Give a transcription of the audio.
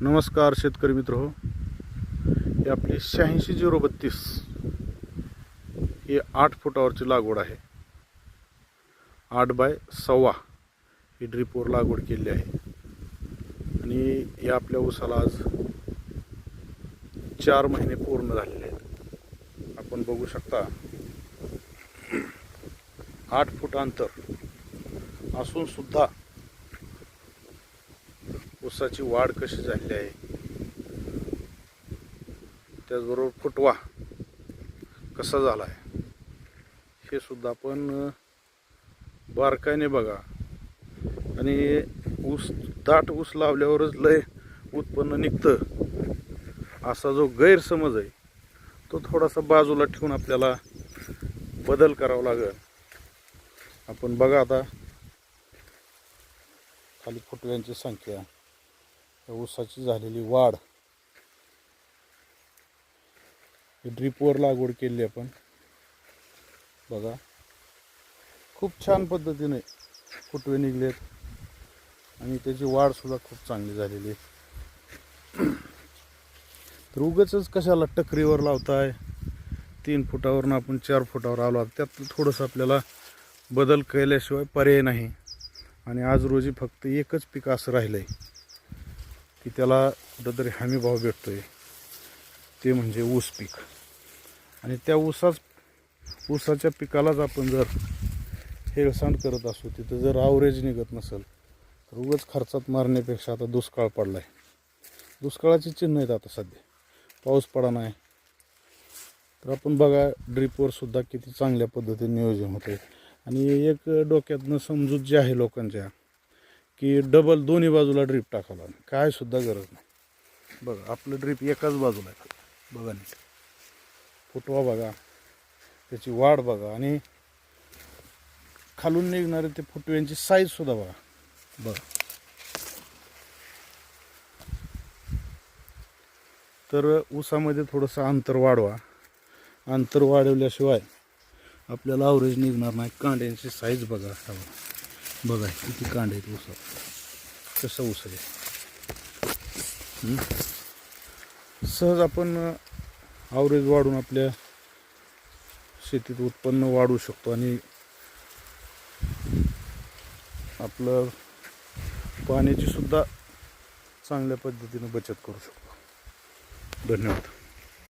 नमस्कार शेतकरी मित्र हो, ही आपली 86-032 ही 8 फुटावरची लागवड आहे. 8 बाय 1.25 ही ड्रीपवर लागवड केली आहे. आणि या आपल्या ऊसाला आज 4 महिने पूर्ण झालेले आहेत. आपण बघू शकता 8 फूट अंतर असून सुद्धा ऊसाची वाढ कशी झाली आहे, त्याचबरोबर फुटवा कसा झाला आहे हे सुद्धा आपण बारकाईने बघा. आणि दाट ऊस लावल्यावरच लय उत्पन्न निघतं असा जो गैरसमज आहे तो थोडासा बाजूला ठेवून आपल्याला बदल करावा लागेल. आपण बघा आता खाली फुटव्यांची संख्या, ऊसाची झालेली वाढ, ड्रीपवर लागवड केली आपण बघा. खूप छान पद्धतीने फुटवे निघलेत आणि त्याची वाढ सुद्धा खूप चांगली झालेली आहे. तर उगाचच कशाला टकरीवर लावताय, 3 फुटावरून आपण 4 फुटावर आलो. त्यात थोडंसं आपल्याला बदल केल्याशिवाय पर्याय नाही. आणि आज रोजी फक्त एकच पीक असं राहिलंय की त्याला कुठंतरी हमी भाव भेटतोय, ते म्हणजे ऊस पीक. आणि त्या ऊसाच्या पिकालाच आपण जर हेळसांड करत असू, तिथं जर ॲव्हरेज निघत नसेल तर उगाच खर्चात मारण्यापेक्षा आता दुष्काळ पडला आहे. दुष्काळाची चिन्ह आहेत आता सध्या, पाऊस पडा नाही. तर आपण बघा ड्रीपवर सुद्धा किती चांगल्या पद्धतीने नियोजन होते. आणि एक डोक्यातनं समजूत जी आहे लोकांच्या की डबल दोन्ही बाजूला ड्रीप टाकावा, काय सुद्धा गरज नाही. बघा आपलं ड्रीप एकाच बाजूला आहे. बघा नीट फुटवा बघा, त्याची वाढ बघा, आणि खालून निघणारे ते फुटव्यांची साईज सुद्धा बघा. बघा तर ऊसामध्ये थोडंसं अंतर वाढवा. अंतर वाढवल्याशिवाय आपल्याला ॲव्हरेज निघणार नाही. कांड्यांची साईज बघा, बघा किती कांडे आहेत ऊसात, कसं ऊस आहे. सहज आपण ॲव्हरेज वाढून आपल्या शेतीत उत्पन्न वाढवू शकतो आणि आपलं पाण्याची सुद्धा चांगल्या पद्धतीने बचत करू शकतो. धन्यवाद.